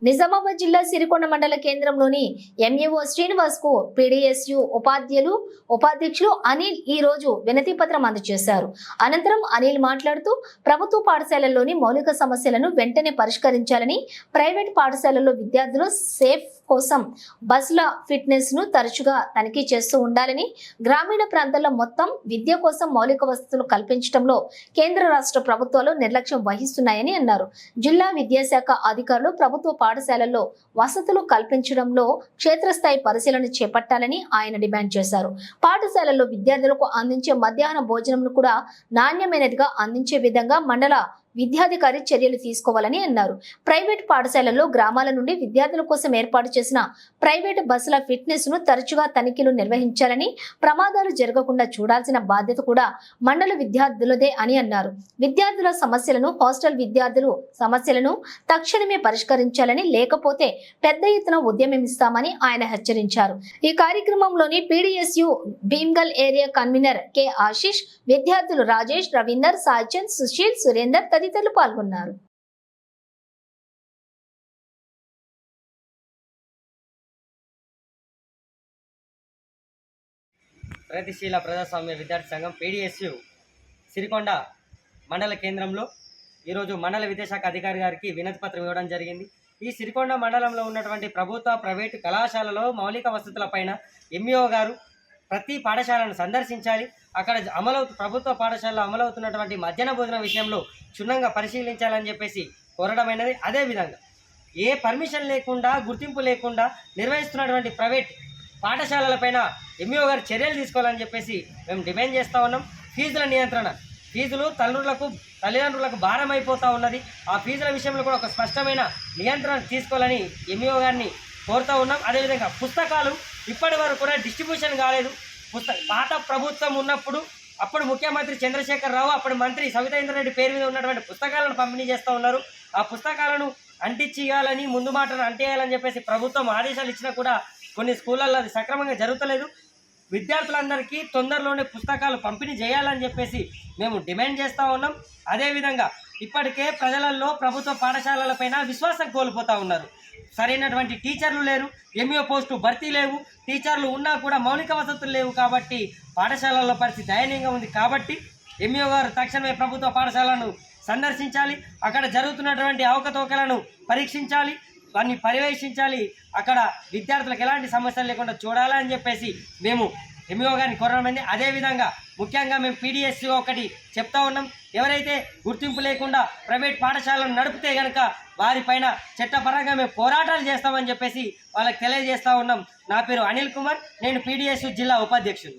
నిజామాబాద్ జిల్లా సిరికొండ మండల కేంద్రంలోని ఎంఈఓ శ్రీనివాస్ కు పీడీఎస్యు ఉపాధ్యక్షులు అనిల్ ఈ రోజు వినతి పత్రం అందజేశారు. అనంతరం అనిల్ మాట్లాడుతూ ప్రభుత్వ పాఠశాలల్లోని మౌలిక సమస్యలను వెంటనే పరిష్కరించాలని, ప్రైవేట్ పాఠశాలల్లో విద్యార్థులు సేఫ్ కోసం బస్సుల ఫిట్నెస్ ను తరచుగా తనిఖీ చేస్తూ ఉండాలని, గ్రామీణ ప్రాంతాల్లో మొత్తం విద్య కోసం మౌలిక వసతులు కల్పించడంలో కేంద్ర రాష్ట్ర ప్రభుత్వాలు నిర్లక్ష్యం వహిస్తున్నాయని అన్నారు. జిల్లా విద్యాశాఖ అధికారులు ప్రభుత్వ పాఠశాలల్లో వసతులు కల్పించడంలో క్షేత్రస్థాయి పరిశీలన చేపట్టాలని ఆయన డిమాండ్ చేశారు. పాఠశాలల్లో విద్యార్థులకు అందించే మధ్యాహ్న భోజనంను కూడా నాణ్యమైనదిగా అందించే విధంగా మండల విద్యాధికారి చర్యలు తీసుకోవాలని అన్నారు. ప్రైవేట్ పాఠశాలల్లో గ్రామాల నుండి విద్యార్థుల కోసం ఏర్పాటు చేసిన ప్రైవేట్ బస్సుల ఫిట్నెస్ ను తరచుగా తనిఖీలు నిర్వహించాలని, ప్రమాదాలు జరగకుండా చూడాల్సిన బాధ్యత కూడా మండల విద్యార్థులదే అని అన్నారు. విద్యార్థుల సమస్యలను, హాస్టల్ విద్యార్థులు సమస్యలను తక్షణమే పరిష్కరించాలని, లేకపోతే పెద్ద ఎత్తున ఉద్యమిస్తామని ఆయన హెచ్చరించారు. ఈ కార్యక్రమంలోని PDSU Bhimgal area convener K Ashish, విద్యార్థులు రాజేష్, రవీందర్, సాయిచంద్, సుశీల్, సురేందర్ తదితరులు పాల్గొన్నారు. ప్రగతిశీల ప్రజాస్వామ్య విద్యార్థి సంఘం పీడీఎస్యు సిరికొండ మండల కేంద్రంలో ఈరోజు మండల విద్యాశాఖ అధికారి గారికి వినతి పత్రం ఇవ్వడం జరిగింది. ఈ సిరికొండ మండలంలో ఉన్నటువంటి ప్రభుత్వ, ప్రైవేటు కళాశాలలో మౌలిక వసతులపైన ఎంఈఓ గారు ప్రతి పాఠశాలను సందర్శించాలి. అక్కడ ప్రభుత్వ పాఠశాలలో అమలవుతున్నటువంటి మధ్యాహ్న భోజన విషయంలో క్షుణ్ణంగా పరిశీలించాలని చెప్పేసి కోరడమైనది. అదేవిధంగా ఏ పర్మిషన్ లేకుండా, గుర్తింపు లేకుండా నిర్వహిస్తున్నటువంటి ప్రైవేట్ పాఠశాలలపైన ఎంఈఓ గారు చర్యలు తీసుకోవాలని చెప్పేసి మేము డిమాండ్ చేస్తూ ఉన్నాం. ఫీజుల నియంత్రణ, ఫీజులు తల్లిదండ్రులకు భారం అయిపోతూ ఉన్నది. ఆ ఫీజుల విషయంలో కూడా ఒక స్పష్టమైన నియంత్రణ తీసుకోవాలని ఎంఈఓ గారిని కోరుతూ ఉన్నాం. అదేవిధంగా పుస్తకాలు ఇప్పటి వరకు కూడా డిస్ట్రిబ్యూషన్ కాలేదు. పాత ప్రభుత్వం ఉన్నప్పుడు అప్పుడు ముఖ్యమంత్రి చంద్రశేఖర్ రావు, అప్పుడు మంత్రి సవితా రెడ్డి పేరు మీద ఉన్నటువంటి పుస్తకాలను పంపిణీ చేస్తూ ఉన్నారు. ఆ పుస్తకాలను అంటించేయాలని, ముందు మాటను అంటేయాలని చెప్పేసి ప్రభుత్వం ఆదేశాలు ఇచ్చినా కూడా కొన్ని స్కూళ్ళల్లో అది సక్రమంగా జరుగుతలేదు. విద్యార్థులందరికీ తొందరలోనే పుస్తకాలు పంపిణీ చేయాలని చెప్పేసి మేము డిమాండ్ చేస్తూ ఉన్నాం. అదేవిధంగా ఇప్పటికే ప్రజలలో ప్రభుత్వ పాఠశాలలపైన విశ్వాసం కోల్పోతూ ఉన్నారు. సరైనటువంటి టీచర్లు లేరు, ఎంఈఓ పోస్టు భర్తీ లేవు, టీచర్లు ఉన్నా కూడా మౌలిక వసతులు లేవు. కాబట్టి పాఠశాలల్లో పరిస్థితి దయనీయంగా ఉంది. కాబట్టి ఎంఈఓ గారు తక్షణమే ప్రభుత్వ పాఠశాలను సందర్శించాలి, అక్కడ జరుగుతున్నటువంటి అవకతవకలను పరీక్షించాలి, వారిని పర్యవేక్షించాలి, అక్కడ విద్యార్థులకు ఎలాంటి సమస్యలు లేకుండా చూడాలని చెప్పేసి మేము ఎంఈఓ గారిని కోరడమైంది. అదేవిధంగా ముఖ్యంగా మేము పీడీఎస్యు ఒకటి చెప్తా ఉన్నాం, ఎవరైతే గుర్తింపు లేకుండా ప్రైవేట్ పాఠశాలను నడిపితే కనుక వారిపైన చట్టపరంగా మేము పోరాటాలు చేస్తామని చెప్పేసి వాళ్ళకి తెలియజేస్తూ ఉన్నాం. నా పేరు అనిల్ కుమార్, నేను పీడీఎస్యు జిల్లా ఉపాధ్యక్షుడు.